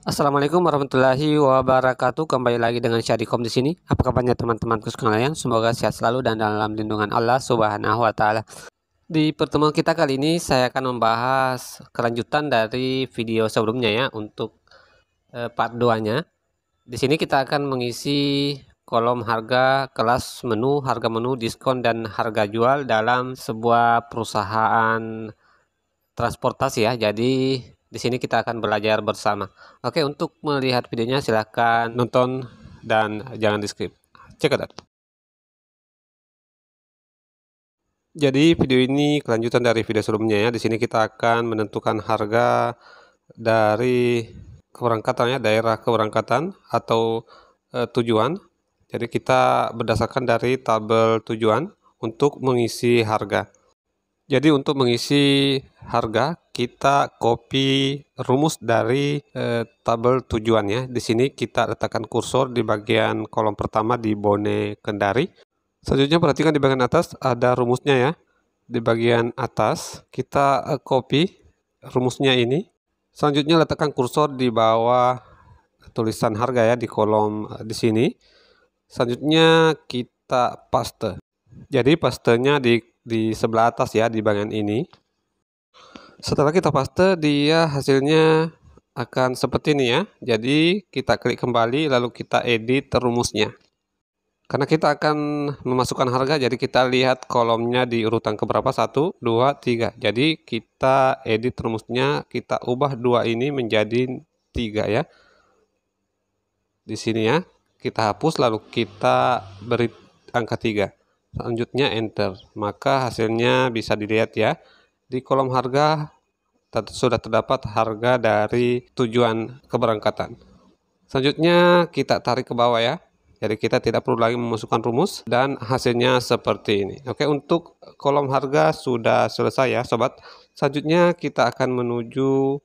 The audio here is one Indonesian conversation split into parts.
Assalamualaikum warahmatullahi wabarakatuh. Kembali lagi dengan Syadikom di sini. Apa kabarnya teman-temanku sekalian? Semoga sehat selalu dan dalam lindungan Allah Subhanahu wa taala. Di pertemuan kita kali ini saya akan membahas kelanjutan dari video sebelumnya ya untuk part 2-nya. Di sini kita akan mengisi kolom harga, kelas menu, harga menu, diskon dan harga jual dalam sebuah perusahaan transportasi ya. Jadi di sini kita akan belajar bersama. Oke, untuk melihat videonya silahkan nonton dan jangan di skip. Check it out. Jadi video ini kelanjutan dari video sebelumnya ya. Di sini kita akan menentukan harga dari keberangkatan ya, daerah keberangkatan atau tujuan. Jadi kita berdasarkan dari tabel tujuan untuk mengisi harga. Jadi untuk mengisi harga kita copy rumus dari tabel tujuan ya. Di sini kita letakkan kursor di bagian kolom pertama di Bone Kendari. Selanjutnya perhatikan di bagian atas ada rumusnya ya. Di bagian atas kita copy rumusnya ini. Selanjutnya letakkan kursor di bawah tulisan harga ya di kolom di sini. Selanjutnya kita paste. Jadi pastenya di sebelah atas ya di bagian ini. Setelah kita paste dia hasilnya akan seperti ini ya. Jadi kita klik kembali lalu kita edit rumusnya. Karena kita akan memasukkan harga jadi kita lihat kolomnya di urutan keberapa 1, 2, 3. Jadi kita edit rumusnya, kita ubah 2 ini menjadi 3 ya. Di sini ya. Kita hapus lalu kita beri angka 3. Selanjutnya enter, maka hasilnya bisa dilihat ya. Di kolom harga sudah terdapat harga dari tujuan keberangkatan. Selanjutnya kita tarik ke bawah ya. Jadi kita tidak perlu lagi memasukkan rumus dan hasilnya seperti ini. Oke, untuk kolom harga sudah selesai ya sobat. Selanjutnya kita akan menuju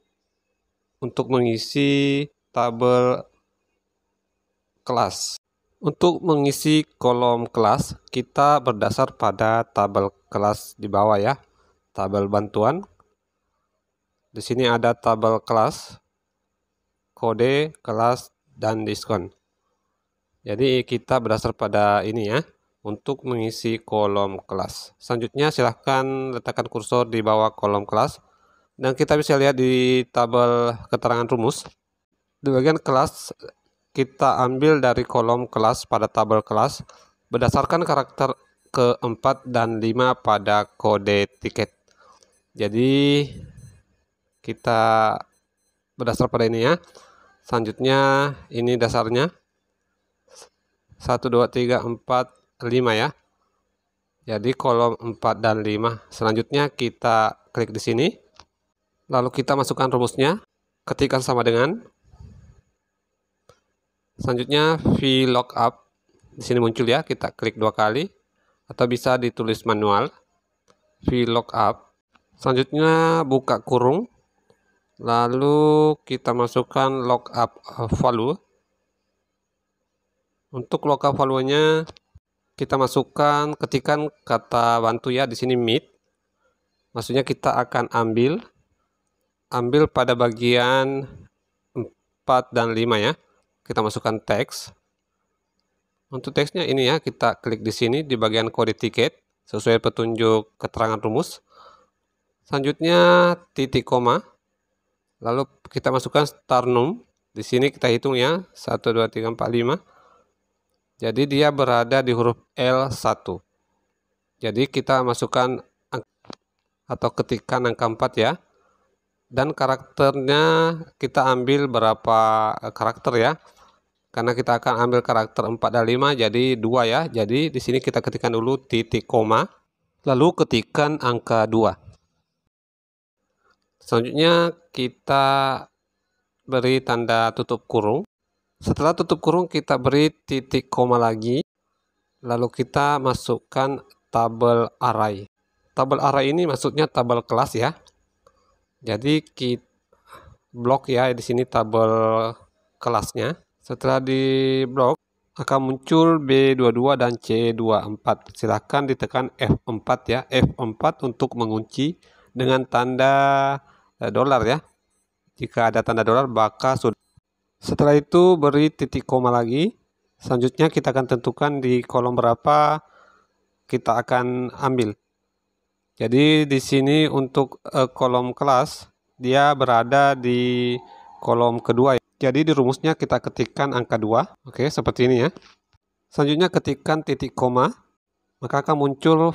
untuk mengisi tabel kelas. Untuk mengisi kolom kelas, kita berdasar pada tabel kelas di bawah ya. Tabel bantuan. Di sini ada tabel kelas, kode, kelas, dan diskon. Jadi kita berdasar pada ini ya, untuk mengisi kolom kelas. Selanjutnya silahkan letakkan kursor di bawah kolom kelas. Dan kita bisa lihat di tabel keterangan rumus. Di bagian kelas, kita ambil dari kolom kelas pada tabel kelas berdasarkan karakter ke-4 dan 5 pada kode tiket. Jadi kita berdasar pada ini ya. Selanjutnya ini dasarnya 1, 2, 3, 4, 5 ya. Jadi kolom 4 dan 5. Selanjutnya kita klik di sini. Lalu kita masukkan rumusnya. Ketikkan sama dengan. Selanjutnya VLOOKUP di sini muncul ya, kita klik 2 kali atau bisa ditulis manual VLOOKUP. Selanjutnya buka kurung, lalu kita masukkan lookup value. Untuk lookup value-nya kita masukkan, ketikkan kata bantu ya di sini mid. Maksudnya kita akan ambil pada bagian 4 dan 5 ya. Kita masukkan teks. Untuk teksnya ini ya, kita klik di sini di bagian kode tiket sesuai petunjuk keterangan rumus. Selanjutnya titik koma. Lalu kita masukkan sternum. Di sini kita hitung ya, 1, 2, 3, 4, 5. Jadi dia berada di huruf L1. Jadi kita masukkan atau ketikkan angka 4 ya. Dan karakternya kita ambil berapa karakter ya. Karena kita akan ambil karakter 4 dan 5 jadi 2 ya. Jadi di sini kita ketikkan dulu titik koma. Lalu ketikkan angka 2. Selanjutnya kita beri tanda tutup kurung. Setelah tutup kurung kita beri titik koma lagi. Lalu kita masukkan tabel array. Tabel array ini maksudnya tabel kelas ya. Jadi kita blok ya di sini tabel kelasnya. Setelah di blok akan muncul B22 dan C24. Silahkan ditekan F4 ya. F4 untuk mengunci dengan tanda dolar ya. Jika ada tanda dolar maka sudah. Setelah itu beri titik koma lagi. Selanjutnya kita akan tentukan di kolom berapa kita akan ambil. Jadi di sini untuk kolom kelas dia berada di kolom kedua ya. Jadi di rumusnya kita ketikkan angka 2. Oke, seperti ini ya. Selanjutnya ketikkan titik koma, maka akan muncul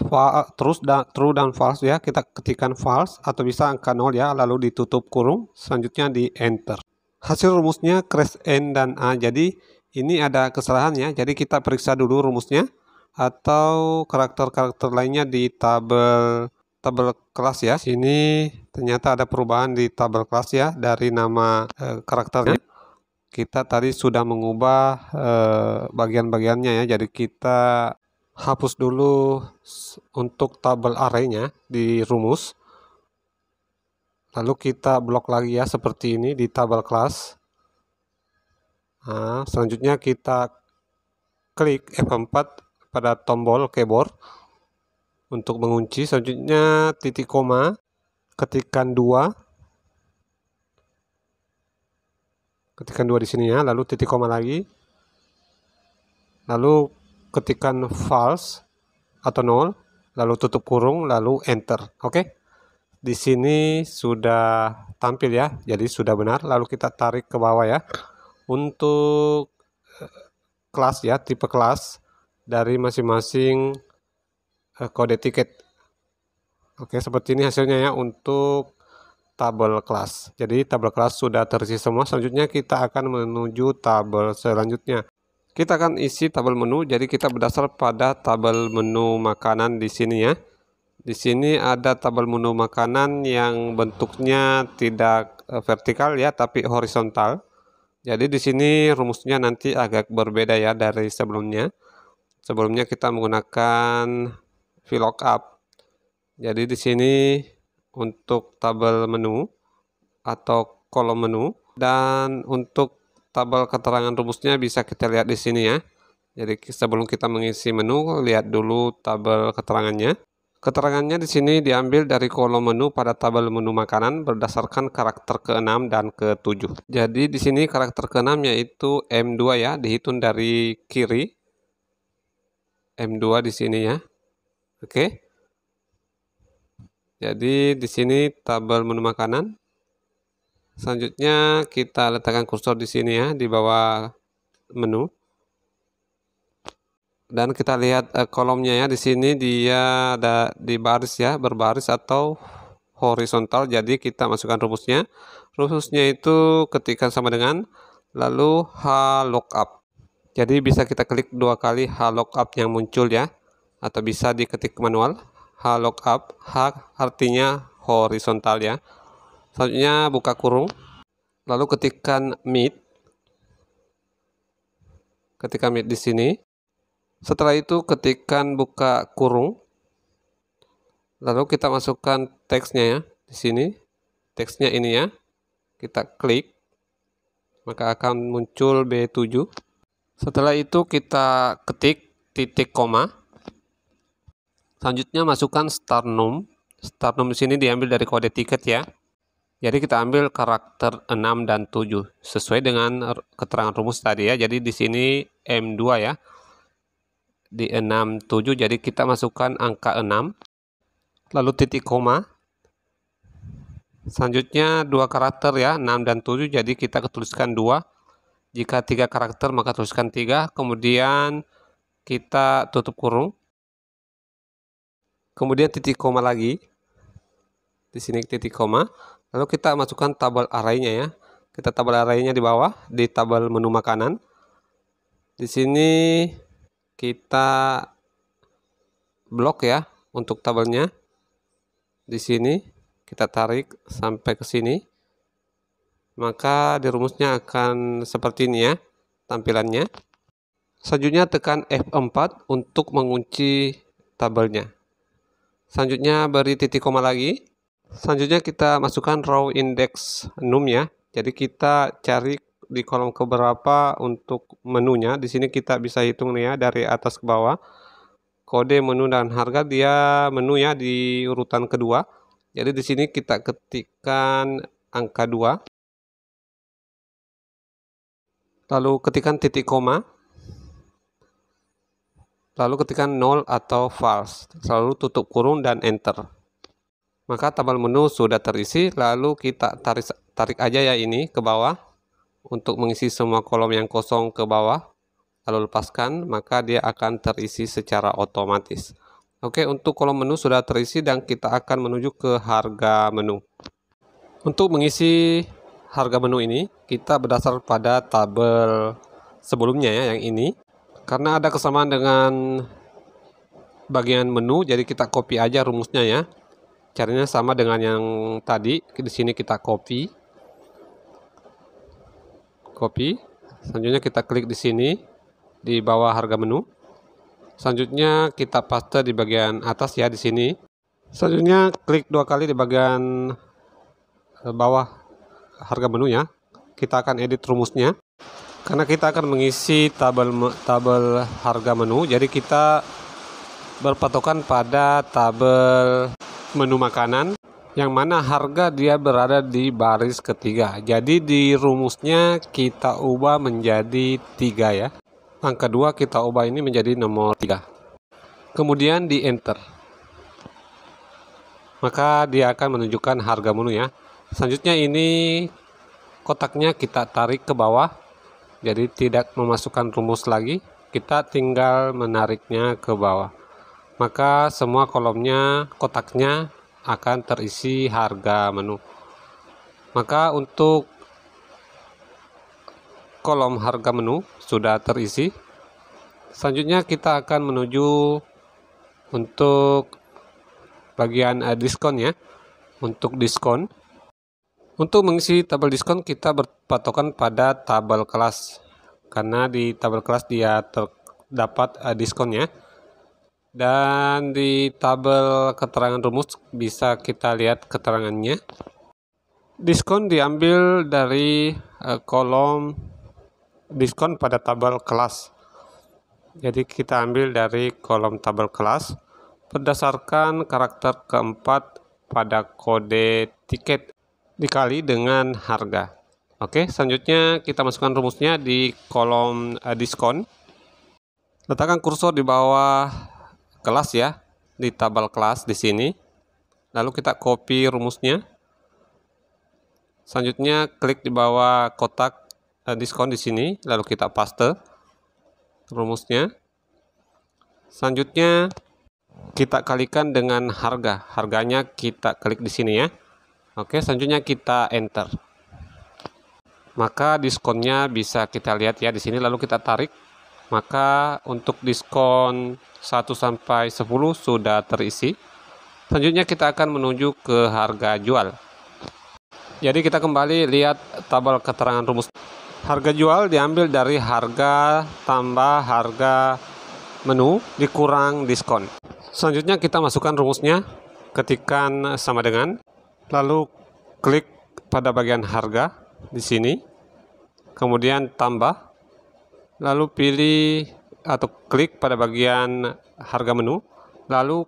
true dan false ya. Kita ketikkan false atau bisa angka 0 ya, lalu ditutup kurung, selanjutnya di enter. Hasil rumusnya crash N dan A. Jadi ini ada kesalahan ya. Jadi kita periksa dulu rumusnya atau karakter-karakter lainnya di tabel kelas ya. Sini ternyata ada perubahan di tabel kelas ya dari nama karakternya. Kita tadi sudah mengubah bagian-bagiannya ya. Jadi kita hapus dulu untuk tabel array-nya di rumus. Lalu kita blok lagi ya seperti ini di tabel kelas. Nah, selanjutnya kita klik F4 pada tombol keyboard untuk mengunci. Selanjutnya titik koma, ketikkan 2. Ketikkan 2 di sini ya, lalu titik koma lagi. Lalu ketikkan false atau 0, lalu tutup kurung, lalu enter. Oke. Di sini sudah tampil ya, jadi sudah benar. Lalu kita tarik ke bawah ya. Untuk kelas ya, tipe kelas dari masing-masing kode tiket. Oke, seperti ini hasilnya ya untuk tabel kelas. Jadi tabel kelas sudah terisi semua. Selanjutnya kita akan menuju tabel selanjutnya. Kita akan isi tabel menu. Jadi kita berdasar pada tabel menu makanan di sini ya. Di sini ada tabel menu makanan yang bentuknya tidak vertikal ya, tapi horizontal. Jadi di sini rumusnya nanti agak berbeda ya dari sebelumnya. Sebelumnya kita menggunakan VLOOKUP. Jadi di sini untuk tabel menu atau kolom menu, dan untuk tabel keterangan rumusnya bisa kita lihat di sini ya. Jadi sebelum kita mengisi menu, lihat dulu tabel keterangannya. Keterangannya di sini diambil dari kolom menu pada tabel menu makanan berdasarkan karakter ke-6 dan ke-7. Jadi di sini karakter ke-6 yaitu M2 ya, dihitung dari kiri. M2 di sini ya. Oke. Jadi di sini tabel menu makanan. Selanjutnya kita letakkan kursor di sini ya, di bawah menu. Dan kita lihat kolomnya ya, di sini dia ada di baris ya, berbaris atau horizontal. Jadi kita masukkan rumusnya. Rumusnya itu ketikkan sama dengan lalu HLOOKUP. Jadi bisa kita klik 2 kali HLOOKUP yang muncul ya, atau bisa diketik manual. HLOOKUP, H artinya horizontal ya. Selanjutnya buka kurung, lalu ketikkan meet. Ketikkan meet di sini. Setelah itu ketikkan buka kurung, lalu kita masukkan teksnya ya di sini. Teksnya ini ya, kita klik, maka akan muncul B7. Setelah itu kita ketik titik koma. Selanjutnya masukkan start num. Start num di sini diambil dari kode tiket ya. Jadi kita ambil karakter 6 dan 7 sesuai dengan keterangan rumus tadi ya. Jadi di sini M2 ya. Di 6 7, jadi kita masukkan angka 6. Lalu titik koma. Selanjutnya 2 karakter ya, 6 dan 7, jadi kita tuliskan 2. Jika 3 karakter maka tuliskan 3, kemudian kita tutup kurung. Kemudian titik koma lagi. Di sini titik koma. Lalu kita masukkan tabel array-nya ya. Kita tabel array-nya di bawah di tabel menu makanan. Di sini kita blok ya untuk tabelnya. Di sini kita tarik sampai ke sini. Maka di rumusnya akan seperti ini ya tampilannya. Selanjutnya tekan F4 untuk mengunci tabelnya. Selanjutnya beri titik koma lagi. Selanjutnya kita masukkan row index num ya. Jadi kita cari di kolom keberapa untuk menunya. Di sini kita bisa hitung nih ya dari atas ke bawah. Kode menu dan harga dia menu ya di urutan kedua. Jadi di sini kita ketikkan angka 2. lalu ketikkan titik koma, lalu ketikkan 0 atau false, lalu tutup kurung dan enter. Maka tabel menu sudah terisi, lalu kita tarik aja ya ini ke bawah untuk mengisi semua kolom yang kosong ke bawah, lalu lepaskan, maka dia akan terisi secara otomatis. Oke, untuk kolom menu sudah terisi dan kita akan menuju ke harga menu. Untuk mengisi harga menu ini, kita berdasar pada tabel sebelumnya ya, yang ini. Karena ada kesamaan dengan bagian menu, jadi kita copy aja rumusnya ya. Caranya sama dengan yang tadi. Di sini kita copy. Selanjutnya kita klik di sini di bawah harga menu. Selanjutnya kita paste di bagian atas ya, di sini. Selanjutnya klik 2 kali di bagian bawah harga menu ya. Kita akan edit rumusnya karena kita akan mengisi tabel harga menu, jadi kita berpatokan pada tabel menu makanan yang mana harga dia berada di baris ketiga. Jadi di rumusnya kita ubah menjadi 3 ya. Angka 2 kita ubah ini menjadi nomor 3. Kemudian di enter, maka dia akan menunjukkan harga menu ya. Selanjutnya ini kotaknya kita tarik ke bawah, jadi tidak memasukkan rumus lagi, kita tinggal menariknya ke bawah, maka semua kolomnya, kotaknya akan terisi harga menu. Maka untuk kolom harga menu sudah terisi. Selanjutnya kita akan menuju untuk bagian diskon ya. Untuk diskon, untuk mengisi tabel diskon kita berpatokan pada tabel kelas, karena di tabel kelas dia terdapat diskonnya. Dan di tabel keterangan rumus bisa kita lihat keterangannya. Diskon diambil dari kolom diskon pada tabel kelas. Jadi kita ambil dari kolom tabel kelas berdasarkan karakter keempat pada kode tiket dikali dengan harga. Oke, selanjutnya kita masukkan rumusnya di kolom diskon. Letakkan kursor di bawah kelas ya, di tabel kelas di sini. Lalu kita copy rumusnya. Selanjutnya klik di bawah kotak diskon di sini, lalu kita paste rumusnya. Selanjutnya kita kalikan dengan harga. Harganya kita klik di sini ya. Oke, selanjutnya kita enter. Maka diskonnya bisa kita lihat ya di sini, lalu kita tarik. Maka untuk diskon 1 sampai 10 sudah terisi. Selanjutnya kita akan menuju ke harga jual. Jadi kita kembali lihat tabel keterangan rumus. Harga jual diambil dari harga tambah harga menu dikurang diskon. Selanjutnya kita masukkan rumusnya, ketikkan sama dengan, lalu klik pada bagian harga di sini, kemudian tambah, lalu pilih atau klik pada bagian harga menu, lalu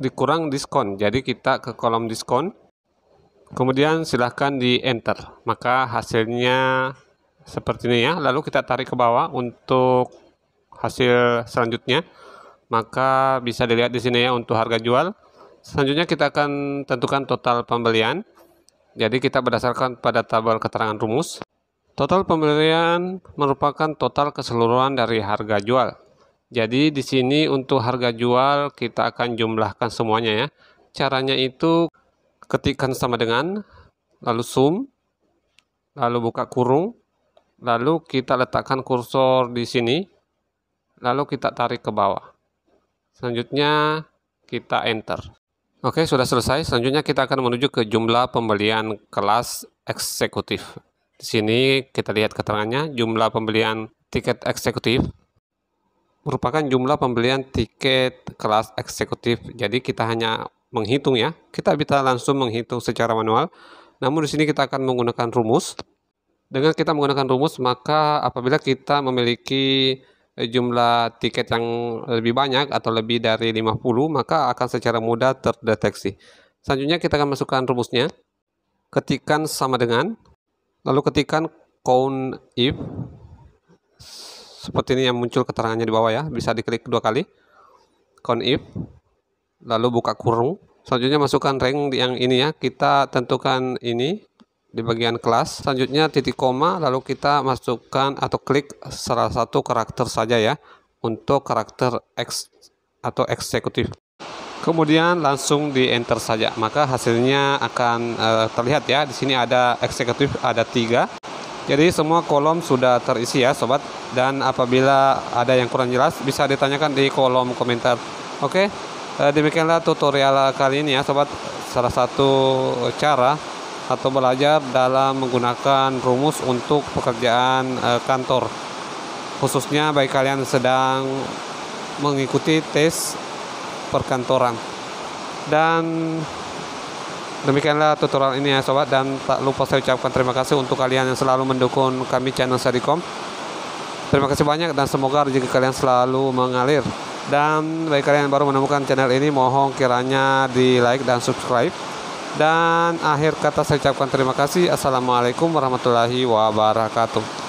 dikurang diskon. Jadi kita ke kolom diskon, kemudian silahkan di enter, maka hasilnya seperti ini ya. Lalu kita tarik ke bawah untuk hasil selanjutnya, maka bisa dilihat di sini ya untuk harga jual. Selanjutnya kita akan tentukan total pembelian. Jadi kita berdasarkan pada tabel keterangan rumus. Total pembelian merupakan total keseluruhan dari harga jual. Jadi di sini untuk harga jual kita akan jumlahkan semuanya ya. Caranya itu ketikkan sama dengan, lalu sum, lalu buka kurung, lalu kita letakkan kursor di sini, lalu kita tarik ke bawah. Selanjutnya kita enter. Oke, sudah selesai. Selanjutnya kita akan menuju ke jumlah pembelian kelas eksekutif. Di sini kita lihat keterangannya, jumlah pembelian tiket eksekutif merupakan jumlah pembelian tiket kelas eksekutif. Jadi kita hanya menghitung ya. Kita bisa langsung menghitung secara manual. Namun di sini kita akan menggunakan rumus. Dengan kita menggunakan rumus, maka apabila kita memiliki jumlah tiket yang lebih banyak atau lebih dari 50, maka akan secara mudah terdeteksi. Selanjutnya kita akan masukkan rumusnya. Ketikkan sama dengan, lalu ketikkan count if seperti ini yang muncul keterangannya di bawah ya, bisa diklik 2 kali. Count if, lalu buka kurung. Selanjutnya masukkan rank yang ini ya, kita tentukan ini di bagian kelas. Selanjutnya titik koma, lalu kita masukkan atau klik salah satu karakter saja ya, untuk karakter X atau eksekutif. Kemudian langsung di enter saja, maka hasilnya akan terlihat ya. Di sini ada eksekutif, ada 3. Jadi semua kolom sudah terisi ya sobat, dan apabila ada yang kurang jelas bisa ditanyakan di kolom komentar. Oke, demikianlah tutorial kali ini ya sobat, salah satu cara atau belajar dalam menggunakan rumus untuk pekerjaan kantor, khususnya bagi kalian sedang mengikuti tes perkantoran. Dan demikianlah tutorial ini ya sobat, dan tak lupa saya ucapkan terima kasih untuk kalian yang selalu mendukung kami channel Sadikom. Terima kasih banyak dan semoga rezeki kalian selalu mengalir. Dan bagi kalian yang baru menemukan channel ini, mohon kiranya di like dan subscribe. Dan akhir kata saya ucapkan terima kasih. Assalamualaikum warahmatullahi wabarakatuh.